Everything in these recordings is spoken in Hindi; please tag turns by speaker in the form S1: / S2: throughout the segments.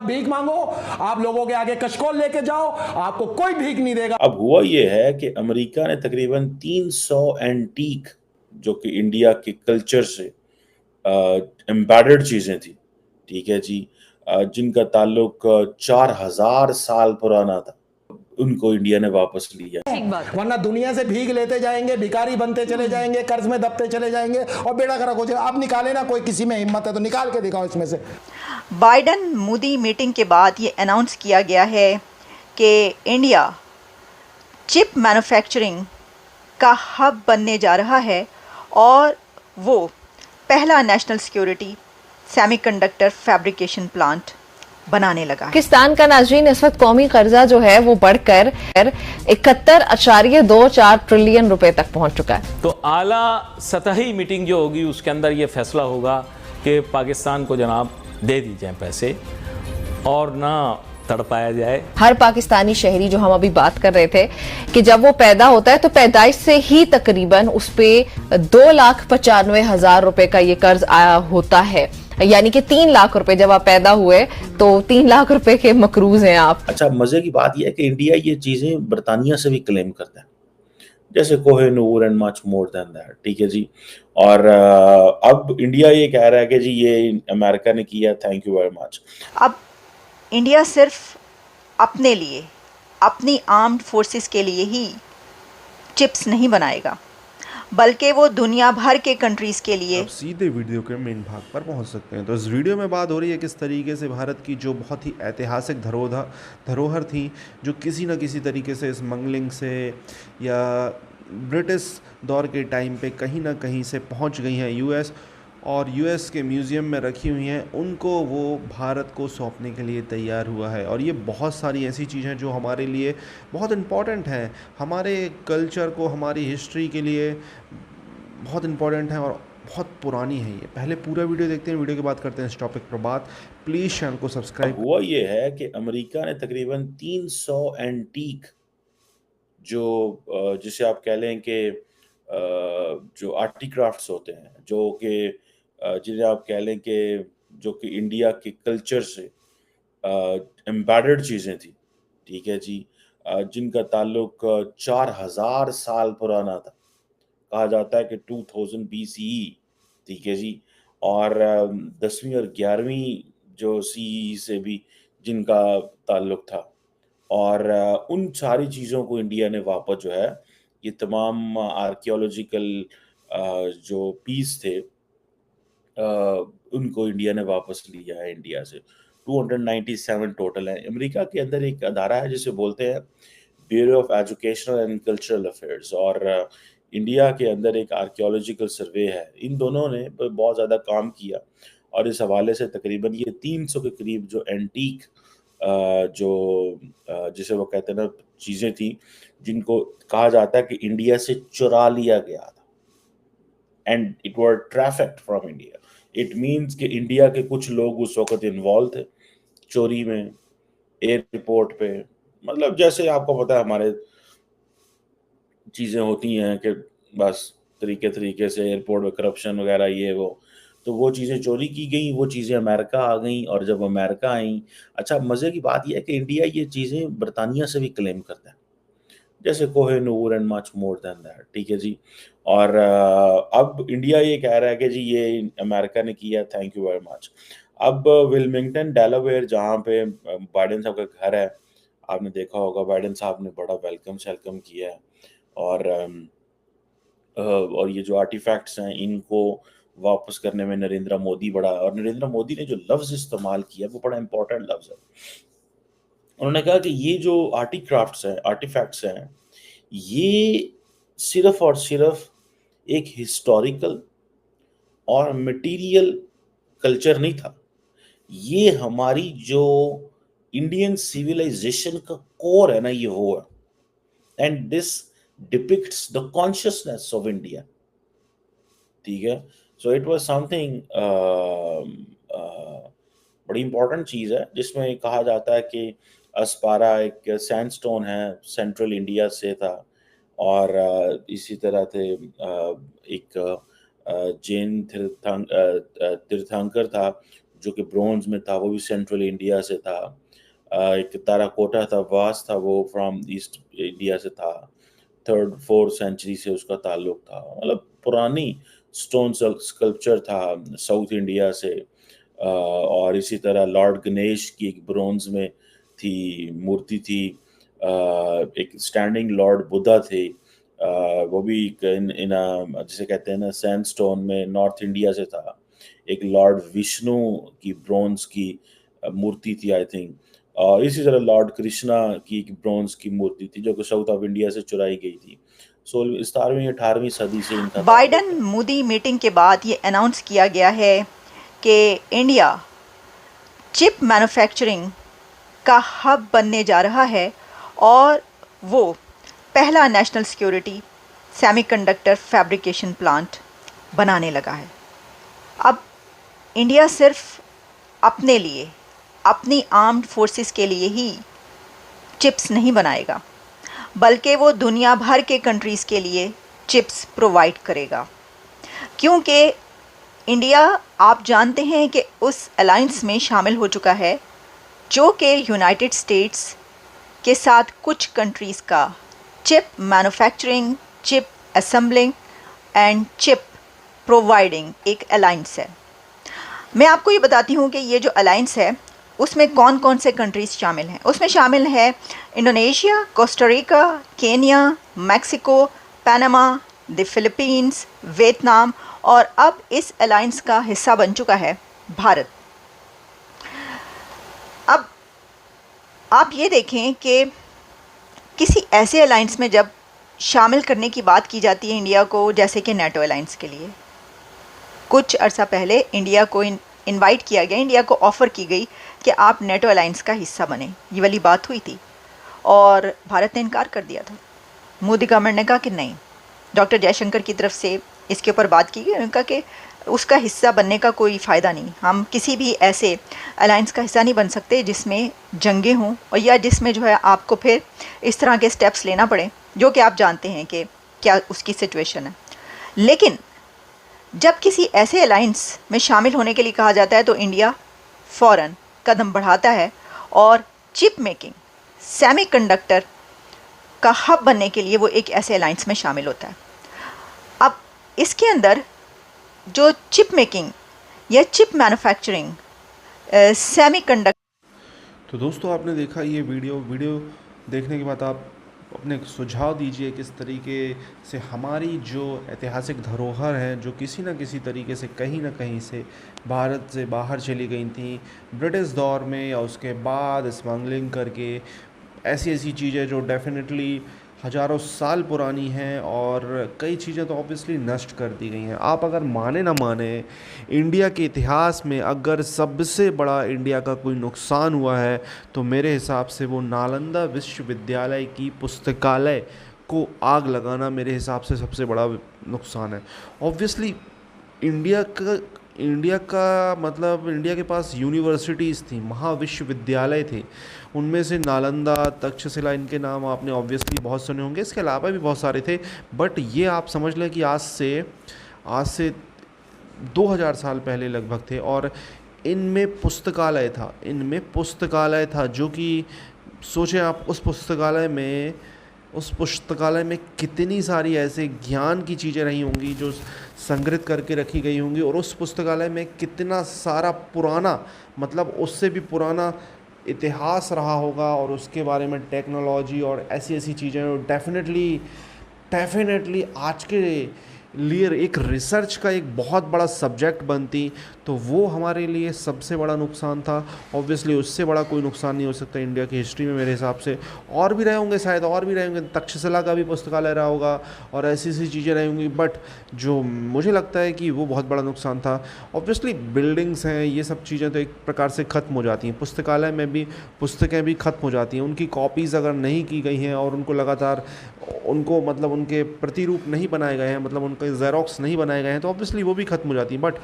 S1: भीख मांगो, आप लोगों के आगे कशकोल लेके जाओ, आपको कोई भीख नहीं देगा।
S2: अब हुआ ये है कि अमेरिका ने तकरीबन 300 एंटीक जो कि इंडिया के कल्चर से एम्बेडेड चीजें थी, ठीक है जी, जिनका ताल्लुक 4000 साल पुराना था, उनको इंडिया ने वापस लिया।
S1: ठीक बात है। वरना दुनिया से भीख लेते जाएंगे, भिखारी बनते चले जाएंगे, कर्ज में दबते चले जाएंगे और बेड़ा गर्क हो जाएगा। आप निकाले ना, कोई किसी में हिम्मत है तो निकाल के दिखाओ इसमें से।
S3: बाइडन मोदी मीटिंग के बाद ये अनाउंस किया गया है कि इंडिया चिप मैन्युफैक्चरिंग का हब बनने जा रहा है और वो पहला national security semiconductor fabrication plant बनाने लगा है।
S4: पाकिस्तान का नाज़रीन इस वक्त कौमी कर्जा जो है वो बढ़कर 71.24 ट्रिलियन रुपए तक पहुंच चुका है।
S5: तो आला सतही मीटिंग जो होगी उसके अंदर ये फैसला होगा कि पाकिस्तान को जनाब दे दी जाए पैसे और ना तड़पाया जाए।
S4: हर पाकिस्तानी शहरी, जो हम अभी बात कर रहे थे कि जब वो पैदा होता है तो पैदाइश से ही तकरीबन उस पे 2,95,000 रुपए का ये कर्ज आया होता है, यानी कि 3 लाख रुपए जब आप पैदा हुए तो 3 लाख रुपए के मकरूज हैं आप।
S2: अच्छा, मजे की बात यह है कि इंडिया ये चीजें बरतानिया से भी क्लेम करता है, जैसे Kohinoor and much more than that, ठीक है जी। और अब इंडिया ये कह रहा है कि जी ये अमेरिका ने किया, थैंक यू वेरी मच।
S3: अब इंडिया सिर्फ अपने लिए, अपनी आर्म्ड फोर्सेस के लिए ही चिप्स नहीं बनाएगा, बल्कि वो दुनिया भर के कंट्रीज़ के लिए।
S6: अब सीधे वीडियो के मेन भाग पर पहुंच सकते हैं। तो इस वीडियो में बात हो रही है किस तरीके से भारत की जो बहुत ही ऐतिहासिक धरोहर थी, जो किसी न किसी तरीके से स्मगलिंग से या ब्रिटिश दौर के टाइम पे कहीं ना कहीं से पहुंच गई हैं यूएस, और यूएस के म्यूज़ियम में रखी हुई हैं, उनको वो भारत को सौंपने के लिए तैयार हुआ है। और ये बहुत सारी ऐसी चीज़ें हैं जो हमारे लिए बहुत इम्पॉर्टेंट हैं, हमारे कल्चर को, हमारी हिस्ट्री के लिए बहुत इम्पॉर्टेंट हैं और बहुत पुरानी है। ये पहले पूरा वीडियो देखते हैं, वीडियो के बाद करते हैं इस टॉपिक पर बात। प्लीज़ चैनल को सब्सक्राइब।
S2: हुआ ये है कि अमेरिका ने तकरीबन 300 एंटीक जो जिसे आप कह लें कि जो आर्टिक्राफ्ट्स होते हैं, जो कि जिन्हें आप कह लें कि जो कि इंडिया के कल्चर से एम्बेडेड चीज़ें थी, ठीक है जी, जिनका ताल्लुक 4000 साल पुराना था, कहा जाता है कि 2000 BCE, ठीक है जी। और 10वीं और 11वीं जो CE से भी जिनका ताल्लुक था, और उन सारी चीज़ों को इंडिया ने वापस जो है, ये तमाम आर्कियोलॉजिकल जो पीस थे, उनको इंडिया ने वापस लिया है इंडिया से। 297 टोटल है। अमेरिका के अंदर एक अदारा है जिसे बोलते हैं bureau of educational and cultural affairs, और इंडिया के अंदर एक आर्कियोलॉजिकल सर्वे है। इन दोनों ने बहुत ज़्यादा काम किया और इस हवाले से तकरीबन ये 300 के करीब जो एंटीक जो जिसे वो कहते हैं ना, चीज़ें थी जिनको कहा जाता है कि इंडिया से चुरा लिया गया था, and it were trafficked from India. It means कि इंडिया के कुछ लोग उस वक्त इन्वॉल्व थे चोरी में, एयरपोर्ट पे। मतलब जैसे आपको पता है हमारे चीज़ें होती हैं कि बस तरीके तरीके से एयरपोर्ट में करप्शन वगैरह ये वो, तो वो चीज़ें चोरी की गई, वो चीज़ें अमेरिका आ गई। और जब अमेरिका आई, अच्छा मज़े की बात यह है कि इंडिया ये चीज़ें बरतानिया से भी क्लेम करता है, जैसे Kohinoor and much more than that, ठीक है जी। और अब इंडिया ये कह रहा है कि जी ये अमेरिका ने किया, थैंक यू वेरी मच। अब विल्मिंगटन डेलावेयर, जहाँ पे बाइडेन साहब का घर है, आपने देखा होगा बाइडेन साहब ने बड़ा वेलकम शेलकम किया है। और और ये जो आर्टिफैक्ट्स हैं इनको वापस करने में नरेंद्र मोदी बड़ा, और नरेंद्र मोदी ने जो लफ्ज़ इस्तेमाल किया वो बड़ा इंपॉर्टेंट लफ्ज़ है। उन्होंने कहा कि ये जो आर्टिक्राफ्ट्स हैं, आर्टिफैक्ट्स हैं, ये सिर्फ और सिर्फ एक हिस्टोरिकल और मटेरियल कल्चर नहीं था, ये हमारी जो इंडियन सिविलाइजेशन का कोर है ना, ये वो है। And this depicts the consciousness of India, ठीक है। सो इट वाज समथिंग बड़ी इंपॉर्टेंट चीज़ है, जिसमें कहा जाता है कि अस्पारा एक सैंडस्टोन है, सेंट्रल इंडिया से था। और इसी तरह थे एक जैन तीर्थंकर था जो कि ब्रोंज में था, वो भी सेंट्रल इंडिया से था। एक टेराकोटा था, वास था, वो फ्रॉम ईस्ट इंडिया से था। 3rd-4th सेंचुरी से उसका ताल्लुक था, मतलब पुरानी स्टोन स्कल्पचर था साउथ इंडिया से। और इसी तरह लॉर्ड गणेश की एक ब्रोंज में थी, मूर्ति थी। एक स्टैंडिंग लॉर्ड बुद्धा थे, वो भी जिसे कहते हैं ना सैंडस्टोन में, नॉर्थ इंडिया से था। एक लॉर्ड विष्णु की ब्रोंज की मूर्ति थी आई थिंक। और इसी तरह लॉर्ड कृष्णा की एक ब्रोंज की मूर्ति थी जो कि साउथ ऑफ इंडिया से चुराई गई थी। 17वीं 18वीं सदी से इनका
S3: बाइडन मोदी मीटिंग के बाद ये अनाउंस किया गया है कि इंडिया चिप मैन्युफैक्चरिंग का हब बनने जा रहा है और वो पहला national security semiconductor fabrication plant बनाने लगा है। अब इंडिया सिर्फ अपने लिए, अपनी आर्म्ड फोर्सेस के लिए ही चिप्स नहीं बनाएगा, बल्कि वो दुनिया भर के कंट्रीज़ के लिए चिप्स प्रोवाइड करेगा, क्योंकि इंडिया, आप जानते हैं कि उस अलायंस में शामिल हो चुका है जो कि यूनाइटेड स्टेट्स के साथ कुछ कंट्रीज़ का chip manufacturing, chip assembling and chip providing एक अलायंस है। मैं आपको ये बताती हूँ कि ये जो अलायंस है उसमें कौन कौन से कंट्रीज़ शामिल हैं। उसमें शामिल है Indonesia, Costa Rica, Kenya, Mexico, Panama, the Philippines, Vietnam और अब इस अलायंस का हिस्सा बन चुका है भारत। अब आप ये देखें कि किसी ऐसे अलायंस में जब शामिल करने की बात की जाती है इंडिया को, जैसे कि नेटो अलायंस के लिए, कुछ अर्सा पहले इंडिया को इनवाइट किया गया, इंडिया को ऑफ़र की गई कि आप नेटो अलायंस का हिस्सा बने, ये वाली बात हुई थी और भारत ने इनकार कर दिया था। मोदी गवर्नमेंट ने कहा कि नहीं, डॉक्टर जयशंकर की तरफ से इसके ऊपर बात की गई, उन्होंने कहा कि उसका हिस्सा बनने का कोई फ़ायदा नहीं, हम किसी भी ऐसे अलायंस का हिस्सा नहीं बन सकते जिसमें जंगें हों और या जिसमें जो है आपको फिर इस तरह के स्टेप्स लेना पड़े जो कि आप जानते हैं कि क्या उसकी सिचुएशन है। लेकिन जब किसी ऐसे अलायंस में शामिल होने के लिए कहा जाता है तो इंडिया फ़ौरन कदम बढ़ाता है और चिप मेकिंग, सेमीकंडक्टर का हब बनने के लिए वो एक ऐसे अलायंस में शामिल होता है। अब इसके अंदर जो चिप मेकिंग या चिप मैन्युफैक्चरिंग, सेमीकंडक्टर।
S6: तो दोस्तों आपने देखा ये वीडियो देखने के बाद आप अपने सुझाव दीजिए किस तरीके से हमारी जो ऐतिहासिक धरोहर हैं, जो किसी न किसी तरीके से कहीं ना कहीं से भारत से बाहर चली गई थी ब्रिटिश दौर में या उसके बाद स्मगलिंग करके, ऐसी चीज़ें जो डेफिनेटली हज़ारों साल पुरानी हैं और कई चीज़ें तो ऑब्वियसली नष्ट कर दी गई हैं। आप अगर माने ना माने, इंडिया के इतिहास में अगर सबसे बड़ा इंडिया का कोई नुकसान हुआ है तो मेरे हिसाब से वो नालंदा विश्वविद्यालय की पुस्तकालय को आग लगाना मेरे हिसाब से सबसे बड़ा नुकसान है। ऑब्वियसली इंडिया का मतलब इंडिया के पास यूनिवर्सिटीज़ थी, महाविश्वविद्यालय थे, उनमें से नालंदा, तक्षशिला, इनके नाम आपने ऑब्वियसली बहुत सुने होंगे, इसके अलावा भी बहुत सारे थे। बट ये आप समझ लें कि आज से 2000 साल पहले लगभग थे और इनमें पुस्तकालय था जो कि सोचें आप उस पुस्तकालय में कितनी सारी ऐसे ज्ञान की चीज़ें रही होंगी जो संग्रहित करके रखी गई होंगी और उस पुस्तकालय में कितना सारा पुराना, मतलब उससे भी पुराना इतिहास रहा होगा और उसके बारे में टेक्नोलॉजी और ऐसी चीज़ें डेफिनेटली आज के लिए एक रिसर्च का एक बहुत बड़ा सब्जेक्ट बनती, तो वो हमारे लिए सबसे बड़ा नुकसान था। ऑब्वियसली उससे बड़ा कोई नुकसान नहीं हो सकता इंडिया की हिस्ट्री में मेरे हिसाब से। और भी रहे होंगे, शायद और भी रहे होंगे, तक्षशिला का भी पुस्तकालय रहा होगा और ऐसी चीज़ें रही होंगी, बट जो मुझे लगता है कि वो बहुत बड़ा नुकसान था। ऑब्वियसली बिल्डिंग्स हैं, ये सब चीज़ें तो एक प्रकार से ख़त्म हो जाती हैं, पुस्तकालय में भी पुस्तकें भी ख़त्म हो जाती हैं, उनकी कॉपीज़ अगर नहीं की गई हैं और उनको लगातार मतलब उनके प्रतिरूप नहीं बनाए गए हैं, मतलब उनके ज़ेरॉक्स नहीं बनाए गए हैं, तो ऑब्वियसली वो भी ख़त्म हो जाती हैं। बट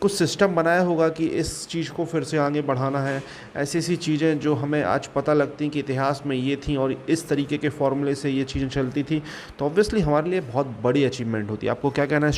S6: कुछ सिस्टम बनाया होगा कि इस चीज़ को फिर से आगे बढ़ाना है। ऐसी चीज़ें जो हमें आज पता लगती हैं कि इतिहास में ये थी और इस तरीके के फॉर्मूले से ये चीज़ें चलती थी, तो ऑब्वियसली हमारे लिए बहुत बड़ी अचीवमेंट होती है। आपको क्या कहना है?